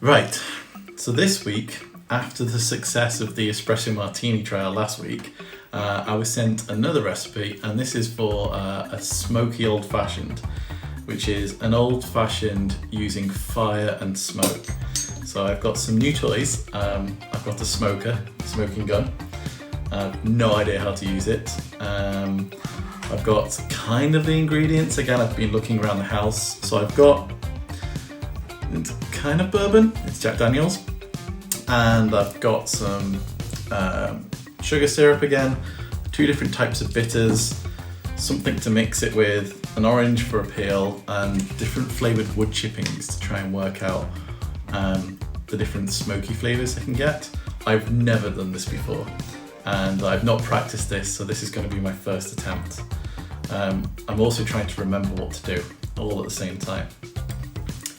Right, so this week, after the success of the espresso martini trial last week, I was sent another recipe, and this is for a smoky old-fashioned, which is an old-fashioned using fire and smoke. So I've got some new toys. I've got a smoking gun. I have no idea how to use it. I've got kind of the ingredients. Again, I've been looking around the house. So I've got kind of bourbon, it's Jack Daniels. And I've got some sugar syrup again, 2 different types of bitters, something to mix it with, an orange for a peel, and different flavoured wood chippings to try and work out the different smoky flavours I can get. I've never done this before, and I've not practiced this, so this is going to be my first attempt. I'm also trying to remember what to do, all at the same time.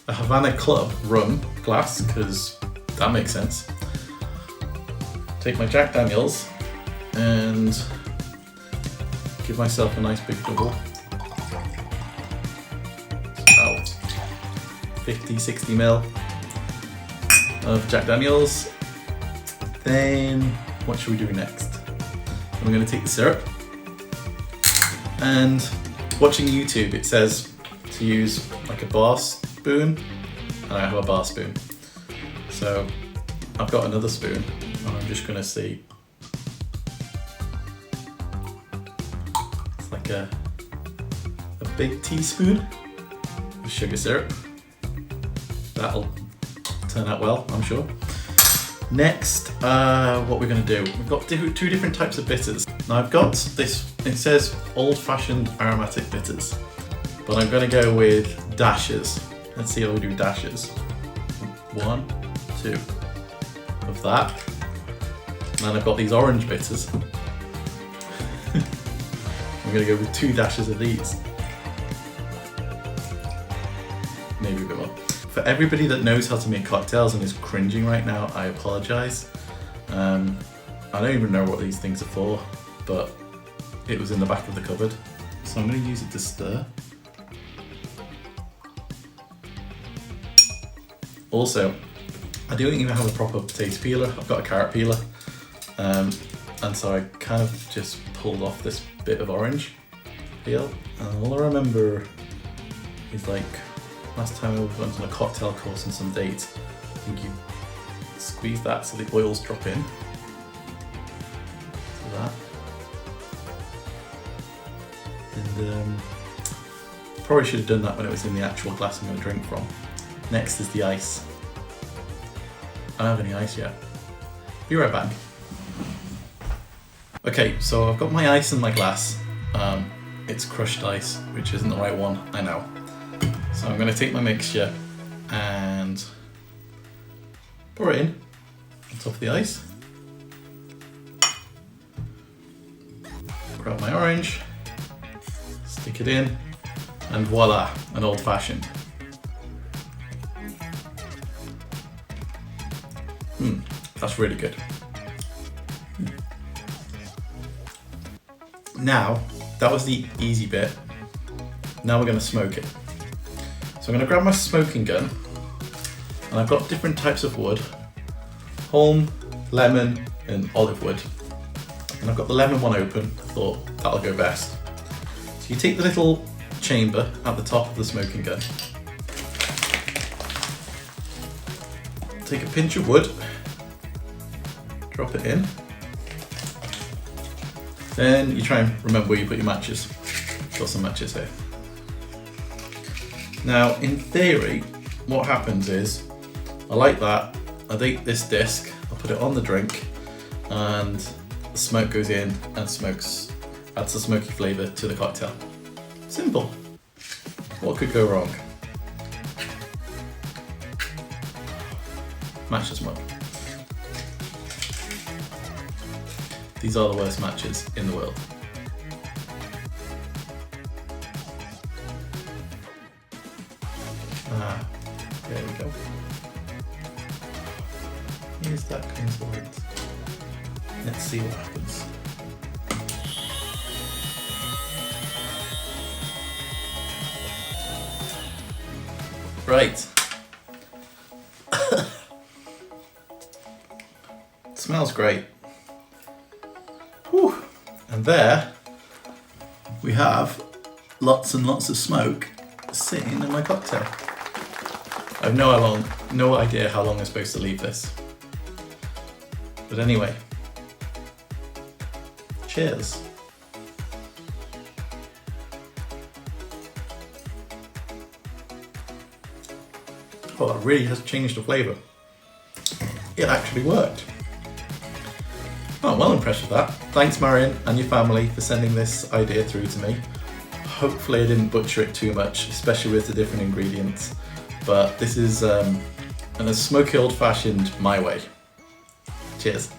A Havana Club rum glass, because that makes sense. Take my Jack Daniels and give myself a nice big double. About 50-60 ml of Jack Daniels. Then what should we do next? I'm going to take the syrup, and watching YouTube it says to use like a bar spoon, and I have a bar spoon. So I've got another spoon, and I'm just going to see. It's like a big teaspoon of sugar syrup. That'll turn out well, I'm sure. Next, what we're going to do, we've got 2 different types of bitters. Now I've got this, it says old-fashioned aromatic bitters, but I'm going to go with dashes. Let's see how we do dashes. 1, 2 of that. And then I've got these orange bitters. I'm going to go with 2 dashes of these. Maybe a bit more. For everybody that knows how to make cocktails and is cringing right now, I apologise. I don't even know what these things are for, but it was in the back of the cupboard. So I'm going to use it to stir. Also, I don't even have a proper potato peeler. I've got a carrot peeler. And so I kind of just pulled off this bit of orange peel. And all I remember is like, last time I went on a cocktail course on some dates, I think you squeeze that so the oils drop in. So that. And probably should have done that when it was in the actual glass I'm going to drink from. Next is the ice. I don't have any ice yet. Be right back. Okay, so I've got my ice in my glass. It's crushed ice, which isn't the right one, I know. So I'm going to take my mixture and pour it in on top of the ice. Grab my orange, stick it in, and voila, an old-fashioned. That's really good. Now, that was the easy bit. Now we're going to smoke it. So I'm going to grab my smoking gun, and I've got different types of wood. Holm, lemon, and olive wood. And I've got the lemon one open. I thought that'll go best. So you take the little chamber at the top of the smoking gun. Take a pinch of wood. Drop it in. Then you try and remember where you put your matches. Got some matches here. Now, in theory, what happens is, I like that, I take this disc, I put it on the drink, and the smoke goes in and adds the smoky flavour to the cocktail. Simple. What could go wrong? Match the smoke. These are the worst matches in the world. There we go. Here's that comes the light. Let's see what happens. Right. smells great. Whew. And there we have lots and lots of smoke sitting in my cocktail. I have no idea how long I'm supposed to leave this. But anyway, cheers. Oh, that really has changed the flavour. It actually worked. Oh, I'm well impressed with that. Thanks, Marion, and your family for sending this idea through to me. Hopefully I didn't butcher it too much, especially with the different ingredients. But this is a smoky old-fashioned my way. Cheers.